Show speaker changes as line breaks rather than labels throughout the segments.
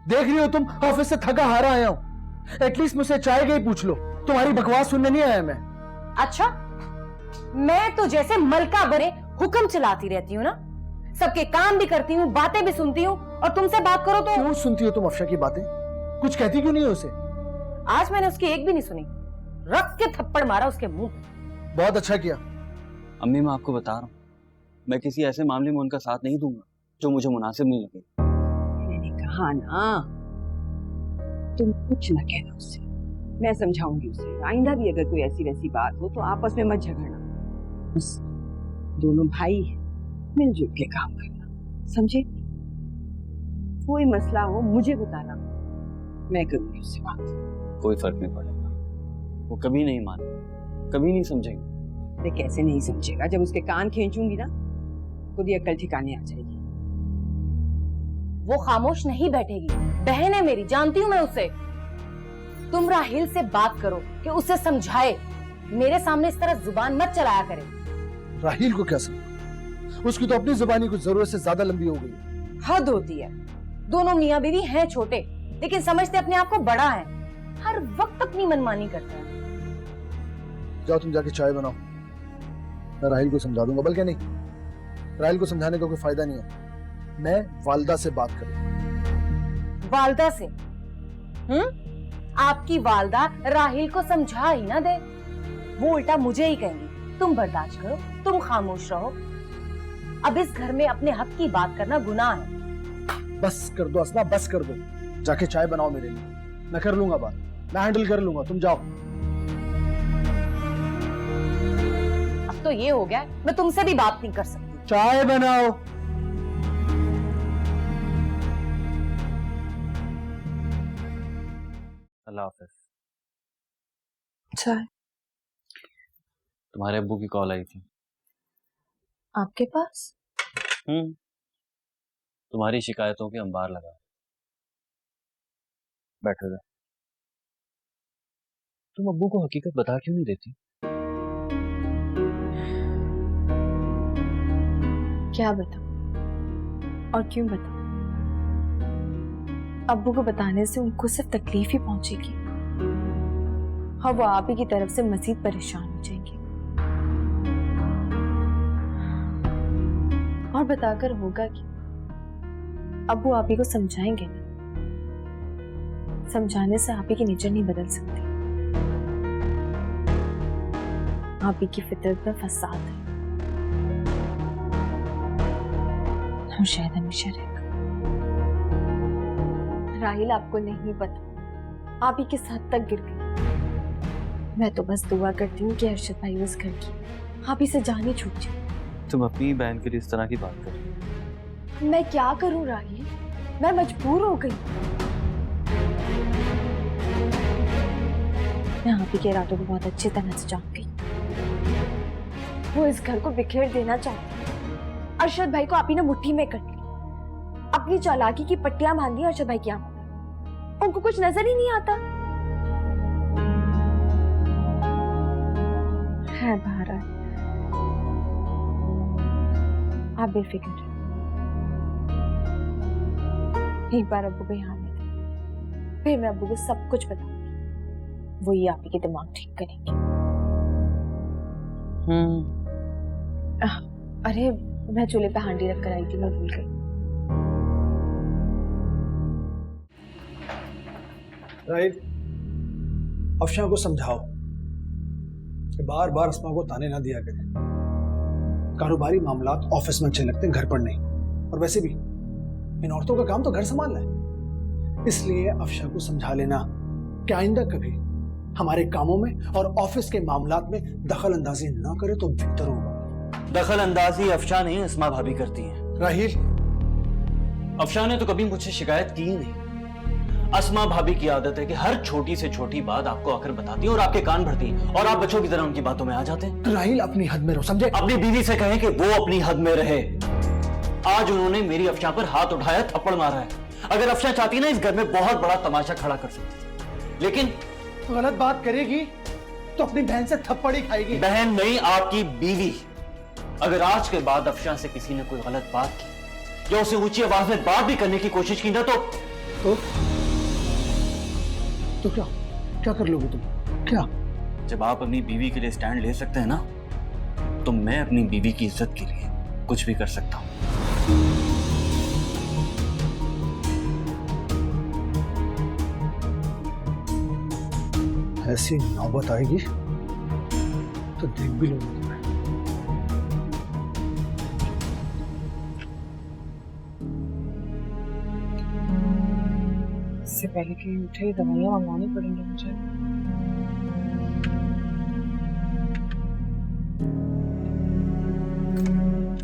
देख रही हो तुम, ऑफिस से थका हारा आया हूं। एटलीस्ट मुझसे चाय गई पूछ लो, तुम्हारी बकवास सुनने नहीं आया मैं।
अच्छा, मैं तो जैसे मलका बने हुक्म चलाती रहती हूँ ना, सबके काम भी करती हूँ, बातें भी सुनती हूँ, और तुमसे बात करो तो
क्यों सुनती हो तुम अफशा की बातें? कुछ कहती क्यों नहीं हो उसे?
आज मैंने उसकी एक भी नहीं सुनी, रख के थप्पड़ मारा उसके मुंह पे।
बहुत अच्छा किया।
अम्मी, मैं आपको बता रहा हूँ, मैं किसी ऐसे मामले में उनका साथ नहीं दूंगा जो मुझे मुनासिब नहीं लगे।
मैंने कहा ना, तुम कुछ ना कहना उससे, मैं समझाऊंगी उसे। आइंदा भी अगर कोई ऐसी वैसी बात हो तो आपस में मत झगड़ना, बस दोनों भाई हैं, मिलजुल के काम करना, समझे? कोई मसला हो मुझे बताना, मैं करूंगी उससे बात।
कोई फर्क नहीं पड़ेगा, वो कभी नहीं माने, कभी नहीं समझेंगे।
अरे कैसे नहीं समझेगा? जब उसके कान खींचूंगी ना, खुद ही अक्ल ठिकाने आ जाएगी।
वो खामोश नहीं बैठेगी, बहन है मेरी, जानती हूँ मैं उसे। तुम राहिल से बात करो कि उसे समझाए, मेरे सामने इस तरह जुबान मत चलाया करे।
राहिल को क्या समझा? उसकी तो अपनी जुबानी कुछ जरूरत से ज्यादा लंबी हो गई।
हद होती है। दोनों मियाँ बीवी हैं छोटे, लेकिन समझते अपने आप को बड़ा है, हर वक्त अपनी मनमानी करते हैं।
जाओ तुम जाके चाय बनाओ, मैं राहिल को समझा दूंगा। बल्कि नहीं, राहिल को समझाने का कोई फायदा नहीं है, मैं वालदा से बात करूं।
वालदा से? आपकी वालदा राहिल को समझा ही ना दे, वो उल्टा मुझे ही कहेंगी तुम बर्दाश्त करो, तुम खामोश रहो। अब इस घर में अपने हक की बात करना गुनाह है।
बस कर दो अस्मा, बस कर दो। जाके चाय बनाओ मेरे लिए, मैं कर लूंगा बात, मैं हैंडल कर लूंगा, तुम जाओ।
अब तो ये हो गया, मैं तुमसे भी बात नहीं कर सकती।
चाय बनाओ।
अल्लाह हाफिज।
चाय
तुम्हारे अब्बू की कॉल आई थी।
आपके पास?
तुम्हारी शिकायतों के अंबार लगा। बैठो जा। तुम अब्बू को हकीकत बता क्यों नहीं देती?
क्या बताऊं और क्यों बताऊं? अब्बू को बताने से उनको सिर्फ तकलीफ ही पहुंचेगी, और वो आप ही की तरफ से मजीद परेशान हो जाएंगे। और बताकर होगा कि अब्बू आप ही को समझाएंगे ना, समझाने से आप ही की नेचर नहीं बदल सकती। आप ही की फितरत में फसाद है, हम शायद हमेशा रहेगा। राहिल आपको नहीं पता, आप ही किस हद तक गिर गई। मैं तो बस दुआ करती हूँ कि अरशद भाई उस घर की आप ही से जान ही छूट जाए।
तुम अपनी बहन के लिए इस तरह की बात कर रही हो।
मैं क्या करूं राहिल, मैं मजबूर हो गई। मैं आप ही के इरादों को बहुत अच्छी तरह से जान गई। वो इस घर को बिखेर देना चाहते। अरशद भाई को आप ही ने मुट्ठी में कर लिया, अपनी चालाकी की पट्टियां बांधी अरशद भाई की आंखों में। उनको कुछ नजर ही नहीं आता है। भारत, आप बेफिक्र हैं। एक बार अब्बू को यहाँ ले दे, फिर मैं अब्बू को सब कुछ बताऊंगी, वो ही आप ही के दिमाग ठीक करेंगे। अरे मैं चूल्हे पे हांडी रख कर आई थी, मैं भूल गई।
राइट, अफशा को समझाओ कि बार बार अस्मा को ताने ना दिया करें। कारोबारी मामलात ऑफिस में अच्छे लगते हैं, घर पर नहीं। और वैसे भी इन औरतों का काम तो घर संभालना है, इसलिए अफशा को समझा लेना कि आइंदा कभी हमारे कामों में और ऑफिस के मामलात में दखल अंदाजी ना करे तो बेहतर होगा।
दखल अंदाजी अफशा नहीं, अस्मा भाभी करती हैं।
राहिल,
अफशा ने तो कभी मुझसे शिकायत की ही नहीं। अस्मा भाभी की आदत है कि हर छोटी से छोटी बात आपको आकर बताती है और आपके कान भरती है, और आप बच्चों की तरह उनकी बातों में आ जाते हैं।
राहिल अपनी हद में रहो, समझे?
अपनी बीवी से कहें कि वो अपनी हद में रहे। आज उन्होंने मेरी अफशा पर हाथ उठाया, थप्पड़ मारा है। अगर अफशा चाहती ना, इस घर में बहुत बड़ा तमाशा खड़ा कर सकती थी, लेकिन
गलत बात करेगी तो अपनी बहन से थप्पड़ ही खाएगी।
बहन नहीं, आपकी बीवी। अगर आज के बाद अफशा से किसी ने कोई गलत बात की या उसे ऊंची आवाज में बात भी करने की कोशिश की ना, तो
तो क्या क्या कर लोगे तुम? क्या?
जब आप अपनी बीवी के लिए स्टैंड ले सकते हैं ना, तो मैं अपनी बीवी की इज्जत के लिए कुछ भी कर सकता हूं।
ऐसी नौबत आएगी तो देख भी लूंगा तुम्हें।
इससे पहले कि उठे दवाइयां मंगवानी पड़ेंगी मुझे।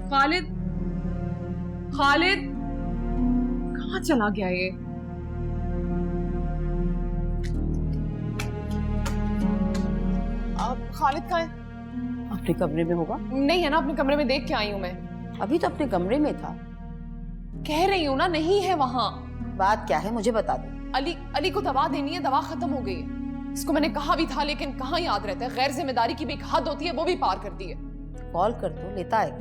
खालिद, खालिद कहाँ चला गया ये?
अब खालिद कहाँ है?
अपने कमरे में होगा।
नहीं है ना, अपने कमरे में देख के आई हूँ मैं।
अभी तो अपने कमरे में था।
कह रही हूँ ना, नहीं है वहाँ।
बात क्या है मुझे बता दो।
अली को दवा देनी है, दवा खत्म हो गई है। इसको मैंने कहा भी था, लेकिन कहाँ याद रहता है। गैर जिम्मेदारी की भी एक हद होती है, वो भी पार कर दी है।
कॉल कर दो, लेता है।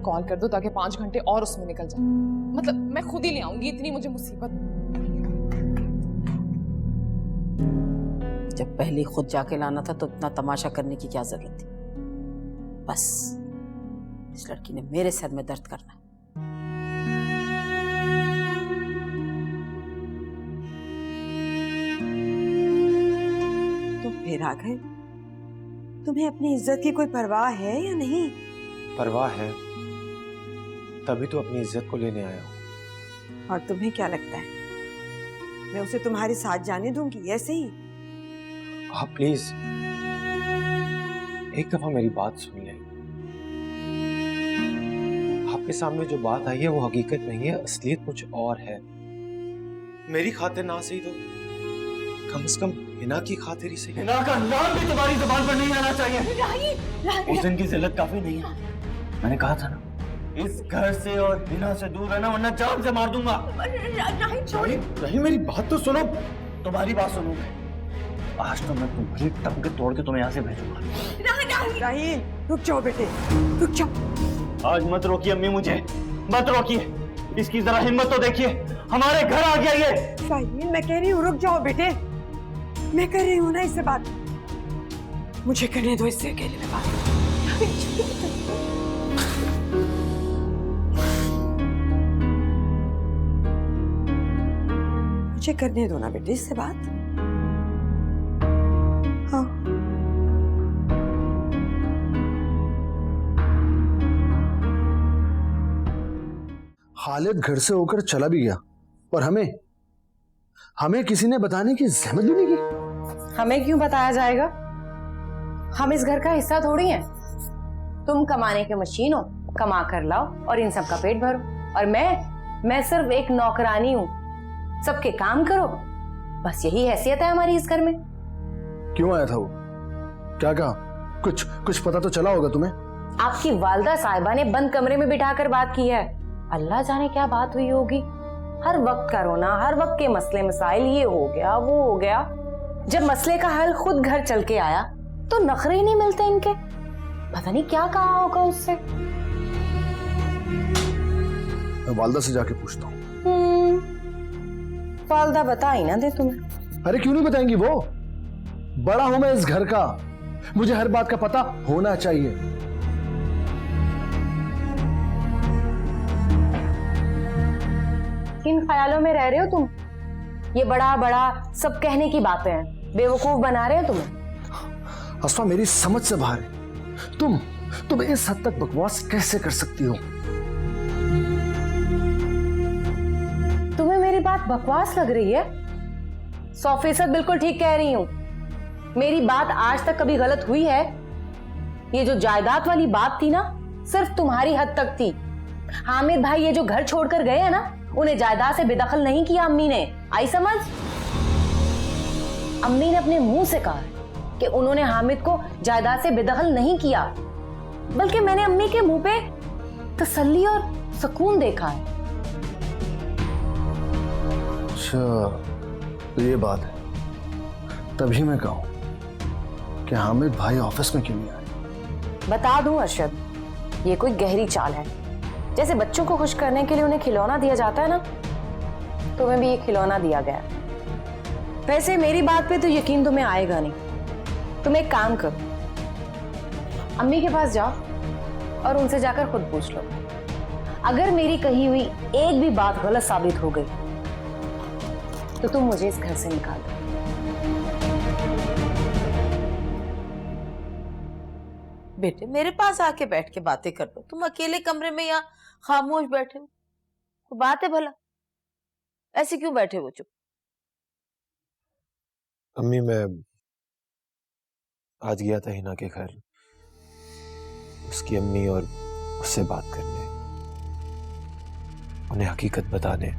कॉल कर दो ताकि 5 घंटे और उसमें निकल जाए। मतलब मैं खुद ही ले आऊंगी, इतनी मुझे मुसीबत।
जब पहले खुद जाके लाना था तो इतना तमाशा करने की क्या जरूरत थी? बस इस लड़की ने मेरे सर में दर्द करना है। तो फिर आ गए। तुम्हें अपनी इज्जत की कोई परवाह है या नहीं?
परवाह है, तभी तो अपनी इज्जत को लेने आया हूँ।
और तुम्हें क्या लगता है मैं उसे तुम्हारे साथ जाने दूंगी ऐसे ही?
आप प्लीज एक दफा मेरी बात सुन लें। आपके सामने जो बात आई है वो हकीकत नहीं है, असलियत कुछ और है। मेरी खातिर ना सही तो कम से कम हिना की खातिर ही सही।
हिना का नाम भी तुम्हारी जुबान पर नहीं आना चाहिए। उस दिन की जिल्लत काफी नहीं है। मैंने कहा था ना, इस घर से और हिना से दूर रहना, वरना जान से मार दूंगा।
नहीं मेरी बात तो सुनो।
तुम्हारी बात सुनूंगा। आज तो मैं तुम्हारी टंग तोड़ के तुम्हें यहाँ से भेजूंगा।
राहील, रुक जाओ बेटे, रुक जाओ।
आज मत रोकिए अम्मी, मुझे मत रोकिए। इसकी जरा हिम्मत तो देखिए, हमारे घर आ गया ये।
राहील, मैं कह रही हूँ रुक जाओ बेटे। मैं कर रही हूँ ना इससे बात। मुझे करने दो इससे अकेले में बात। मुझे करने दो ना बेटे इससे बात। हाँ।
खालिद घर से होकर चला भी गया और हमें किसी ने बताने की जहमत भी नहीं की।
हमें क्यों बताया जाएगा? हम इस घर का हिस्सा थोड़ी हैं। तुम कमाने के मशीन हो, कमा कर लाओ और इन सब का पेट भरो। और मैं सिर्फ एक नौकरानी हूँ, सबके काम करो। बस यही हैसियत है हमारी इस घर में।
क्यों आया था वो? क्या कहा? कुछ पता तो चला होगा तुम्हें?
आपकी वालदा साहिबा ने बंद कमरे में बिठाकर बात की है। अल्लाह जाने क्या बात हुई होगी। हर वक्त का रोना, हर वक्त के मसले मसाइल, ये हो गया वो हो गया। जब मसले का हल खुद घर चल के आया तो नखरे ही नहीं मिलते इनके। पता नहीं क्या कहा होगा उससे।
मैं वालदा से जाके पूछता हूँ।
वालदा बता ही ना दे तुम्हें।
अरे क्यों नहीं बताएंगी वो? बड़ा हूं मैं इस घर का, मुझे हर बात का पता होना चाहिए।
किन ख्यालों में रह रहे हो तुम? ये बड़ा बड़ा सब कहने की बातें हैं, बेवकूफ बना रहे हैं तुम्हें।
अस्मा मेरी समझ से बाहर है। तुम इस हद तक बकवास कैसे कर सकती हो?
तुम्हें मेरी बात बकवास लग रही है? 100% बिल्कुल ठीक कह रही हूं। मेरी बात आज तक कभी गलत हुई है? ये जो जायदाद वाली बात थी ना, सिर्फ तुम्हारी हद तक थी। हामिद भाई ये जो घर छोड़कर गए हैं ना, उन्हें जायदाद से बेदखल नहीं किया अम्मी ने। आई समझ? अम्मी ने अपने मुंह से कहा कि उन्होंने हामिद को जायदाद से बेदखल नहीं किया, बल्कि मैंने अम्मी के मुंह पे तसल्ली और सुकून देखा है।
अच्छा, तो ये बात है। तभी मैं कहूं कि हामिद भाई ऑफिस में क्यों नहीं आए?
बता दूं अरशद, ये कोई गहरी चाल है। जैसे बच्चों को खुश करने के लिए उन्हें खिलौना दिया जाता है ना, तुम्हें भी ये खिलौना दिया गया। वैसे मेरी बात पे तो यकीन तुम्हें आएगा नहीं। तुम एक काम करो, अम्मी के पास जाओ और उनसे जाकर खुद पूछ लो। अगर मेरी कही हुई एक भी बात गलत साबित हो गई तो तुम मुझे इस घर से निकाल दो।
बेटे मेरे पास आके बैठ के बातें कर लो। तुम अकेले कमरे में यहाँ खामोश बैठे हो, तो बात है भला? ऐसे क्यों बैठे हो चुप?
अम्मी मैं आज गया था हिना के घर, उसकी अम्मी और उससे बात करने, उन्हें हकीकत बताने।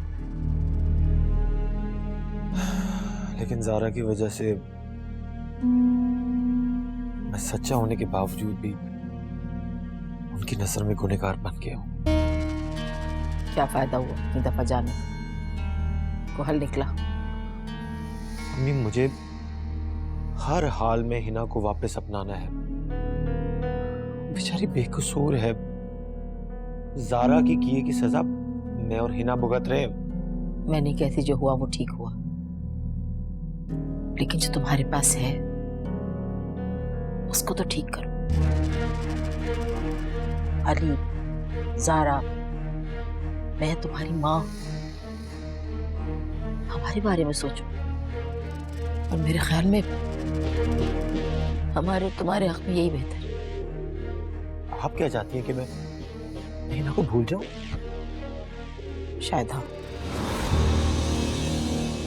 लेकिन ज़ारा की वजह से मैं सच्चा होने के बावजूद भी उनकी नजर में गुनहगार बन गया हूं।
क्या फायदा हुआ इतनी दफा जाने का? को हल निकला?
अम्मी मुझे हर हाल में हिना को वापस अपनाना है। बेचारी बेकसूर है। ज़ारा की किए की सजा मैं और हिना भुगत रहे।
मैं नहीं कहती जो हुआ वो ठीक हुआ, लेकिन जो तुम्हारे पास है उसको तो ठीक करो। अली, ज़ारा, मैं तुम्हारी माँ, हमारे बारे में सोचो। और मेरे ख्याल में हमारे तुम्हारे हक में यही बेहतर है।
आप क्या चाहती हैं कि मैं हिना को भूल जाऊं?
शायद हाँ,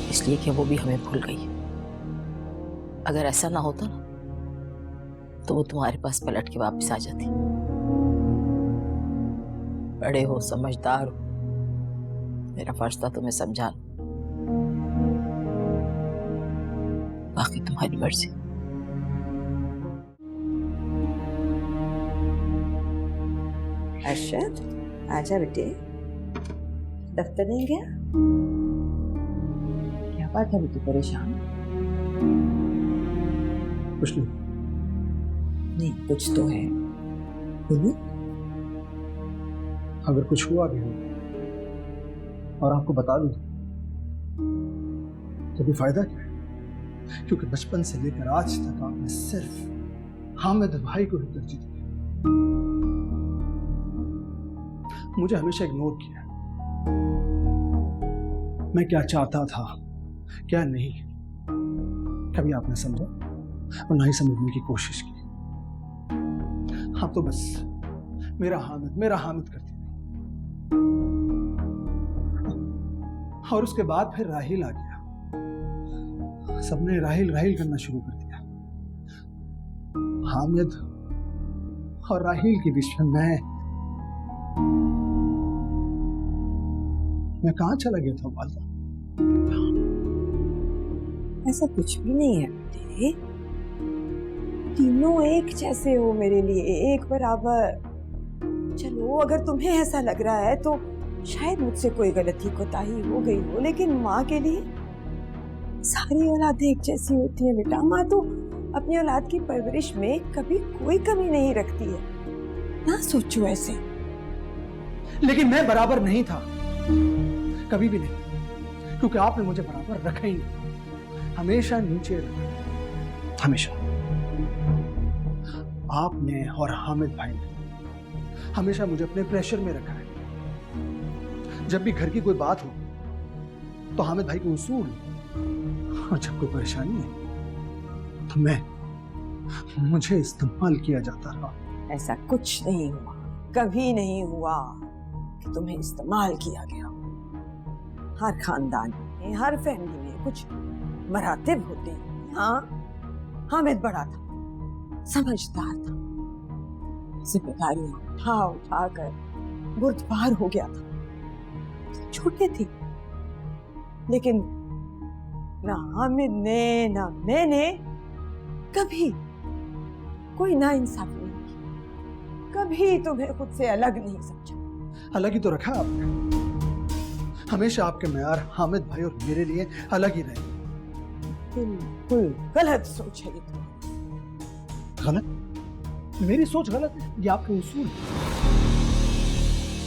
इसलिए कि वो भी हमें भूल गई। अगर ऐसा ना होता ना तो वो तुम्हारे पास पलट के वापस आ जाती। बड़े हो, समझदार हो, मेरा फर्ज था तुम्हें समझाना। बाकी तुम्हारी मर्जी।
अर्शद, आजा बेटे। दफ्तर नहीं गया? क्या बात है बेटी, परेशान?
कुछ नहीं।
नहीं, कुछ तो है। बोलो।
अगर कुछ हुआ भी हो और आपको बता दूं तो भी फायदा क्या है? क्योंकि बचपन से लेकर आज तक आपने सिर्फ हामिद भाई को ही तरजीह दी। मुझे हमेशा इग्नोर किया। मैं क्या चाहता था, क्या नहीं, कभी आपने समझा और ना ही समझने की कोशिश की। आप तो बस मेरा हामिद करती थी। और उसके बाद फिर राहिल आ गया। सबने राहिल करना शुरू कर दिया। हामिद और राहिल के बीच में मैं कहां चला गया था वालदा?
ऐसा कुछ भी नहीं है बेटे। तीनों एक जैसे हो मेरे लिए, एक बराबर। चलो अगर तुम्हें ऐसा लग रहा है तो शायद मुझसे कोई गलती कोताही हो गई हो, लेकिन माँ के लिए सारी औलादें एक जैसी होती है बेटा। माँ तो अपनी औलाद की परवरिश में कभी कोई कमी नहीं रखती है, ना सोचो ऐसे।
लेकिन मैं बराबर नहीं था, कभी भी नहीं, क्योंकि आपने मुझे बराबर रखा ही नहीं। हमेशा नीचे रखा, हमेशा। आपने और हामिद भाई ने हमेशा मुझे अपने प्रेशर में रखा है। जब भी घर की कोई बात हो तो हामिद भाई को उसूल, और जब कोई परेशानी है तो मुझे इस्तेमाल किया जाता रहा।
ऐसा कुछ नहीं हुआ, कभी नहीं हुआ कि तुम्हें इस्तेमाल किया गया। हर खानदान में, हर फैमिली में कुछ मरातिब होते हैं। हाँ, हामिद बड़ा था, समझदार था, जिम्मेदारियां उठा कर बुर्दबार हो गया था। छोटे थे, लेकिन ना हामिद ने ना मैंने कभी कोई ना इंसाफी नहीं की। कभी तुम्हें खुद से अलग नहीं समझा।
अलग ही तो रखा आपने। हमेशा आपके मेयार हामिद भाई और मेरे लिए अलग ही रहे।
बिल्कुल गलत सोच है ये तो।
गलत? मेरी सोच गलत है, ये आपके उसूल।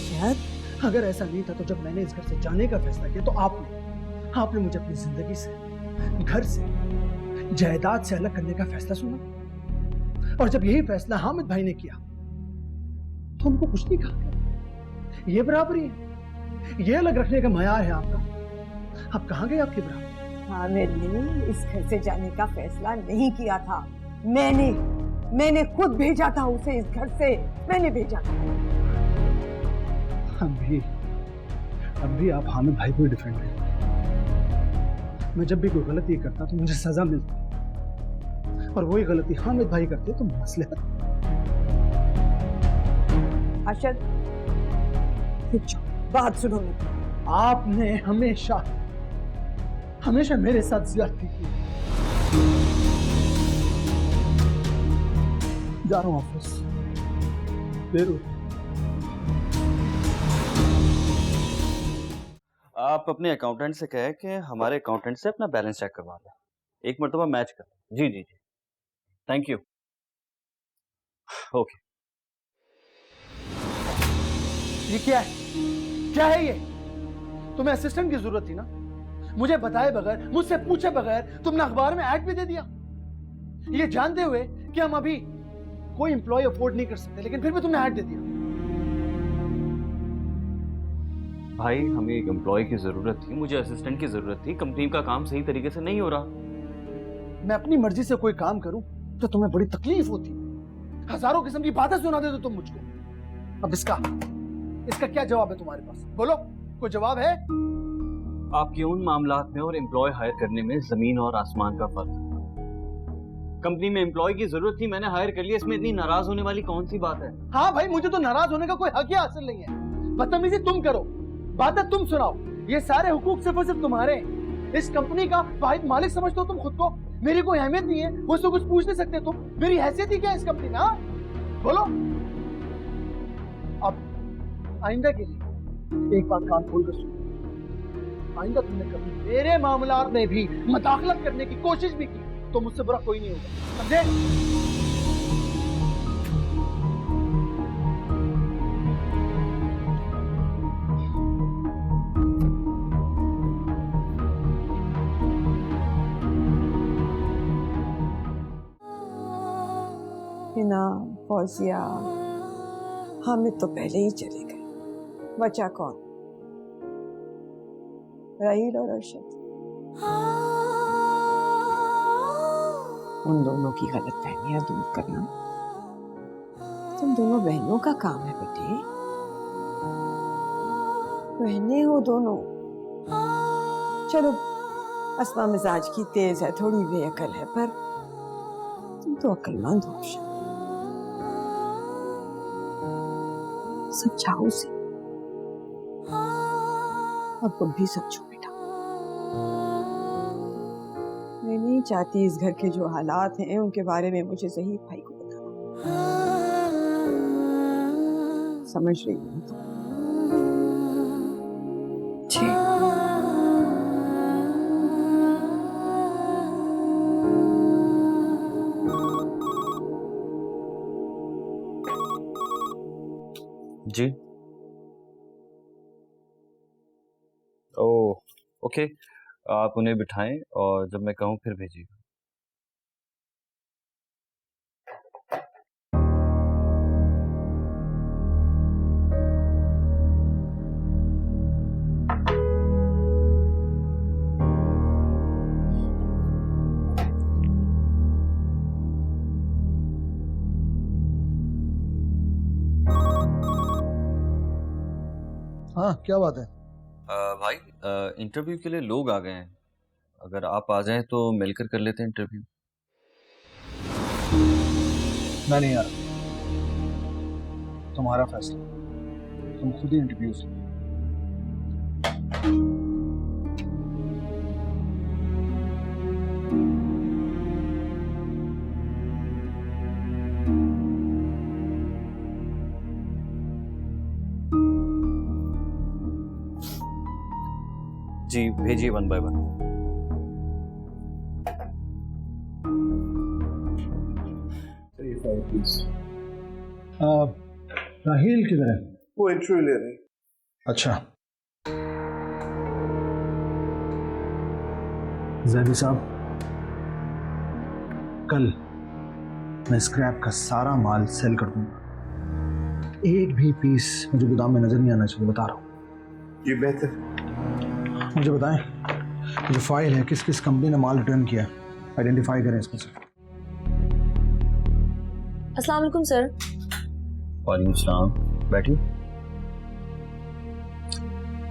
शायद
अगर ऐसा नहीं था तो जब मैंने इस घर से जाने का फैसला किया तो आपने आपने मुझे अपनी जिंदगी से, घर से, जायदाद से अलग करने का फैसला सुना, और जब यही फैसला हामिद भाई ने किया तो हमको कुछ नहीं कहा। ये बराबरी है, ये अलग रखने का मयार है आपका। अब कहाँ गए आपकी बराबरी?
हामिद ने इस घर से जाने का फैसला नहीं किया था, मैंने खुद भेजा था उसे इस घर से, मैंने भेजा था।
अब भी आप हामिद भाई को डिफेंड करते हैं। मैं जब भी कोई गलती करता तो मुझे सजा मिलती, और वही गलती हामिद भाई करते तो मसले हल।
अरशद, बात सुनो मेरी।
आपने हमेशा मेरे साथ ज्यादती की। जा रहा हूं ऑफिस, देर हो।
आप अपने अकाउंटेंट से कहे कि हमारे अकाउंटेंट से अपना बैलेंस चेक करवा लें, एक मरतबा मैच कर। जी जी जी, थैंक यू। ओके।
ये क्या है ये? तुम्हें असिस्टेंट की जरूरत थी ना? मुझे बताए बगैर, मुझसे पूछे बगैर तुमने अखबार में ऐड भी दे दिया, ये जानते हुए कि हम अभी कोई एम्प्लॉय अफोर्ड नहीं कर सकते, लेकिन फिर भी तुमने ऐड दे दिया।
भाई, हमें एक एम्प्लॉय की जरूरत थी, मुझे असिस्टेंट की जरूरत थी, कंपनी का काम सही तरीके से नहीं हो रहा।
मैं अपनी मर्जी से कोई काम करूं तो तुम्हें बड़ी तकलीफ होती, हजारों किस्म की बातें सुना देते तुम मुझको। अब इसका क्या जवाब है तुम्हारे पास? बोलो, कोई जवाब है?
आपके उन मामलात में और एम्प्लॉय हायर करने में जमीन और आसमान का फर्क है। कंपनी में एम्प्लॉय की जरूरत थी, मैंने हायर कर लिया, इसमें इतनी नाराज होने वाली कौन सी बात है?
हाँ भाई, मुझे तो नाराज होने का कोई हक ही हासिल नहीं है। बदतमीजी तुम करो, बातें तुम सुनाओ, ये सारे हुकूक सिर्फ और सिर्फ तुम्हारे हैं। इस कंपनी का वाहिद मालिक समझते हो तुम खुद को। मेरी कोई अहमियत नहीं है, मुझसे कुछ पूछ नहीं सकते तुम। मेरी हैसियत ही क्या है इस कंपनी में? हाँ बोलो। अब आइंदा के लिए एक बात कान खोल कर सुनो, आइंदा तुमने कभी मेरे मामलात में भी मुदाखलत करने की कोशिश भी की तो मुझसे बुरा कोई नहीं होगा, समझे?
हिना, फौजिया, हामिद तो पहले ही चले गए, बचा कौन? राहील और अरशद। उन दोनों की गलतफहमियां दूर करना तुम दोनों बहनों का काम है बेटे। बहनें हो दोनों। चलो, अस्मा मिजाज की तेज है, थोड़ी बेअकल है, पर तुम तो अक्लमंद हो। समझाओ उसे, अब तुम भी समझो बेटा। मैं नहीं चाहती इस घर के जो हालात हैं उनके बारे में मुझे ज़हीर भाई को बताना। समझ रही हूँ तुम?
जी। ओह, ओके, आप उन्हें बिठाएं और जब मैं कहूँ फिर भेजिएगा।
हाँ, क्या बात है?
भाई, इंटरव्यू के लिए लोग आ गए हैं, अगर आप आ जाएं तो मिलकर कर लेते हैं इंटरव्यू।
मैं नहीं आ रहा, तुम्हारा फैसला, तुम खुद ही इंटरव्यू से।
जी, भेजिए 1 बाय 1।
राहील किधर है?
वो इंटरव्यू ले रही।
अच्छा, जैदी साहब, कल मैं स्क्रैप का सारा माल सेल कर दूंगा। एक भी पीस मुझे गोदाम में नजर नहीं आना चाहिए, बता रहा हूँ।
ये बेहतर।
मुझे बताएं, जो फाइल है किस किस कंपनी ने माल रिटर्न किया, आइडेंटिफाई करें इसमें से।
अस्सलाम वालेकुम सर।
वालेकुम सलाम, बैठिए।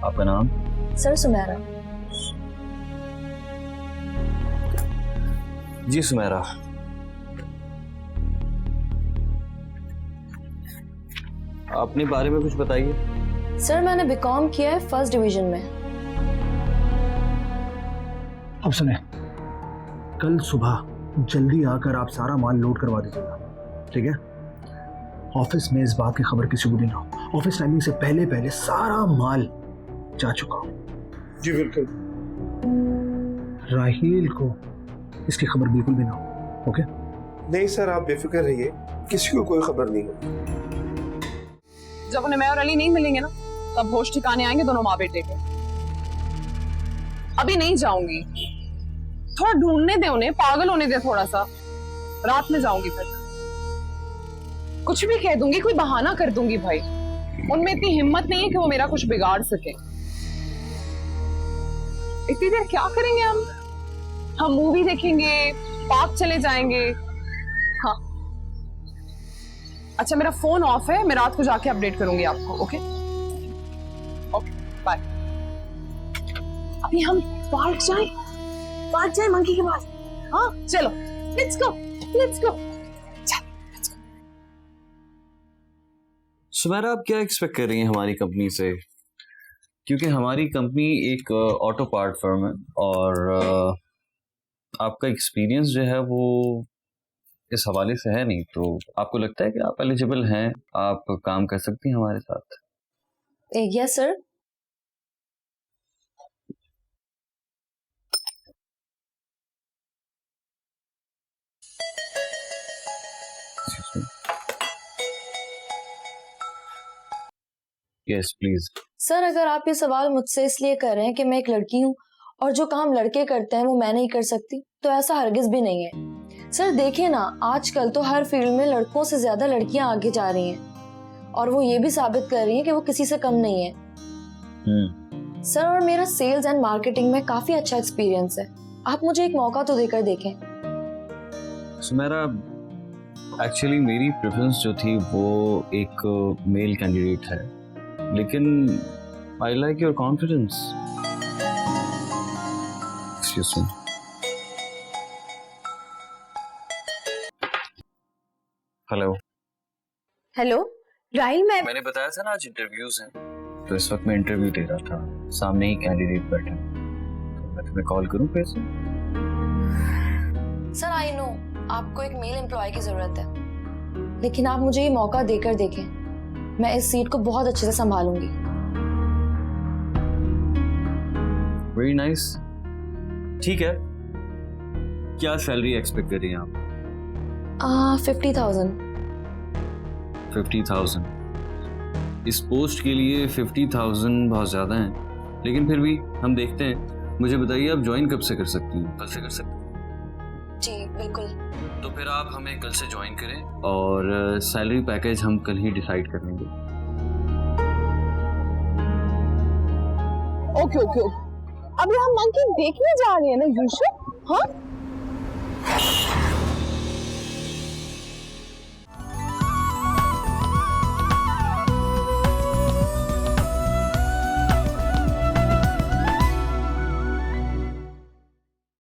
आपका नाम?
सर सुमेरा।
जी सुमेरा, अपने बारे में कुछ बताइए।
सर मैंने बीकॉम किया है फर्स्ट डिवीजन में।
अब सुने, कल सुबह जल्दी आकर आप सारा माल लोड करवा दीजिएगा, ठीक है? ऑफिस में इस बात की खबर किसी को भी ना हो। ऑफिस टाइमिंग से पहले पहले सारा माल जा चुका हो।
जी बिल्कुल।
राहील को इसकी खबर बिल्कुल भी ना हो, ओके?
नहीं सर, आप बेफिक्र रहिए, किसी को कोई खबर नहीं होगी।
जब उन्हें मैं और अली नहीं मिलेंगे ना, तब होश ठिकाने आएंगे दोनों माँ बेटे के। अभी नहीं जाऊंगी, थोड़ा ढूंढने दे उन्हें, पागल होने दे थोड़ा सा। रात में जाऊंगी, फिर कुछ भी कह दूंगी, कोई बहाना कर दूंगी। भाई उनमें इतनी हिम्मत नहीं है कि वो मेरा कुछ बिगाड़ सके। इतनी देर क्या करेंगे हम मूवी देखेंगे, पार्क चले जाएंगे। हाँ अच्छा, मेरा फोन ऑफ है, मैं रात को जाके अपडेट करूंगी आपको। Okay okay, bye. अभी हम पार्क जाएं मंकी के पास। हाँ चलो, लेट्स गो।
सुमेरा, आप क्या एक्सपेक्ट कर रही हैं हमारी कंपनी से? क्योंकि हमारी कंपनी एक ऑटो पार्ट फर्म है और आपका एक्सपीरियंस जो है वो इस हवाले से है नहीं, तो आपको लगता है कि आप एलिजिबल हैं, आप काम कर सकती हैं हमारे साथ?
Yes sir.
Yes please.
Sir अगर आप ये सवाल मुझसे इसलिए कर रहे हैं कि मैं एक लड़की हूँ और जो काम लड़के करते हैं वो मैं नहीं कर सकती, तो ऐसा हरगिज भी नहीं है। सर देखिए ना, आजकल तो हर फील्ड में लड़कों से ज्यादा लड़कियां आगे जा रही हैं और वो ये भी साबित कर रही हैं कि वो किसी से कम नहीं है। सर और मेरा सेल्स एंड मार्केटिंग में काफी अच्छा एक्सपीरियंस है, आप मुझे एक मौका तो देकर देखें।
सुमेरा, एक्चुअली मेरी प्रेफरेंस जो थी वो एक मेल कैंडिडेट है, लेकिन I like your confidence. Excuse me. Hello
hello Rahil,
मैंने बताया था ना आज इंटरव्यूज हैं, तो इस वक्त मैं इंटरव्यू दे रहा था, सामने ही कैंडिडेट बैठा, तो मैं तुम्हें कॉल करूं फिर से?
सर आई नो आपको एक मेल एम्प्लॉय की जरूरत है, लेकिन आप मुझे ये मौका देकर देखें, मैं इस सीट को बहुत अच्छे से संभालूंगी।
Very nice. ठीक है, क्या सैलरी एक्सपेक्ट कर रही हैं आप?
50,000।
50,000 इस पोस्ट के लिए 50,000 बहुत ज्यादा है, लेकिन फिर भी हम देखते हैं। मुझे बताइए, आप ज्वाइन कब से कर सकती हैं? कल से कर सकती हैं?
जी बिल्कुल।
तो फिर आप हमें कल से ज्वाइन करें और सैलरी पैकेज हम कल ही डिसाइड कर लेंगे।
ओके ओके ओके, अभी हम मंकी देखने जा रहे हैं ना यूसुफ? हाँ